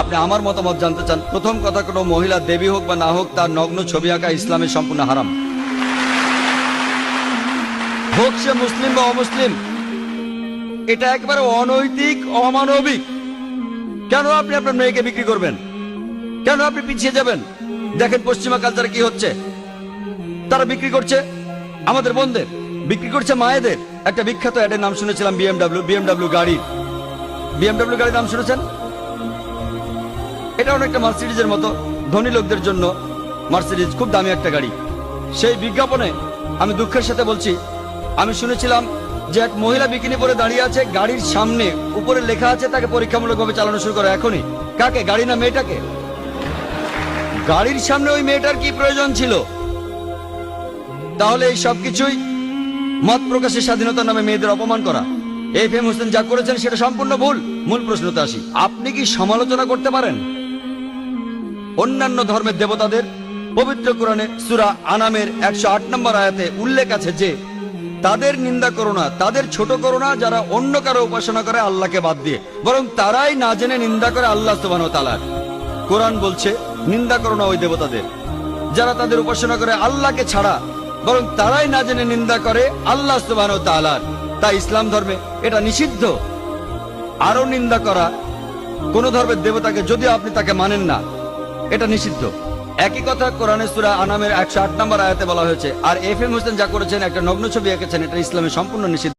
আপনি আমার মতামত জানতে চান, প্রথম কথা, কোনো মহিলা দেবী হোক বা না হোক তার নগ্ন ছবি আঁকা ইসলামে সম্পূর্ণ হারাম। হোক সে মুসলিম বা অমুসলিম, এটা একেবারে অনৈতিক, অমানবিক। কেন আপনি আপনার মেয়েকে বিক্রি করবেন? কেন আপনি পিছিয়ে যাবেন? দেখেন পশ্চিমা কালচারে কি হচ্ছে। তারা বিক্রি করছে আমাদের বোনদের, বিক্রি করছে মায়েদের। একটা বিখ্যাত অ্যাডের নাম শুনেছিলাম, বিএমডব্লিউ গাড়ির। বিএমডব্লিউ গাড়ির নাম শুনেছেন? এটা অনেকটা মার্সিডিজের মতো, ধনী লোকদের জন্য মার্সিডিজ খুব দামি একটা গাড়ি। সেই বিজ্ঞাপনে আমি দুঃখের সাথে বলছি, আমি শুনেছিলাম যে এক মহিলা বিকিনি পরে দাঁড়িয়ে আছে গাড়ির সামনে, উপরে লেখা আছে তাকে পরীক্ষামূলকভাবে চালানো শুরু করো এখনই। কাকে? গাড়ি না মেয়েটাকে? গাড়ির সামনে ওই মেয়েটার কি প্রয়োজন ছিল? তাহলে এই সবকিছুই মত প্রকাশের স্বাধীনতার নামে মেয়েদের অপমান করা। FM হোসেন যা করেছেন সেটা সম্পূর্ণ ভুল। মূল প্রশ্নতে আসি, আপনি কি সমালোচনা করতে পারেন অন্যান্য ধর্মের দেবতাদের? পবিত্র কোরআনে সূরা আনামের 108 নম্বর আয়াতে উল্লেখ আছে যে তাদের নিন্দা করো না, তাদের ছোট করো না যারা অন্য কারো উপাসনা করে আল্লাহকে বাদ দিয়ে, বরং তারাই না জেনে নিন্দা করে আল্লাহ সুবহানাহু ওয়া তাআলার। কোরআন বলছে নিন্দা করো না ওই দেবতাদের যারা তাদের উপাসনা করে আল্লাহকে ছাড়া, বরং তারাই না জেনে নিন্দা করে আল্লাহ সুবহানাহু ওয়া তাআলার। তাই ইসলাম ধর্মে এটা নিষিদ্ধ। আরো নিন্দা করা কোন ধর্মের দেবতাকে যদিও আপনি তাকে মানেন না, এটা নিষিদ্ধ। একই কথা কোরআনে সূরা আনামের 108 নম্বর আয়াতে বলা হয়েছে। আর FM হোসেন যা করেছেন, একটা নগ্ন ছবি এঁকেছেন, এটা ইসলামে সম্পূর্ণ নিষিদ্ধ।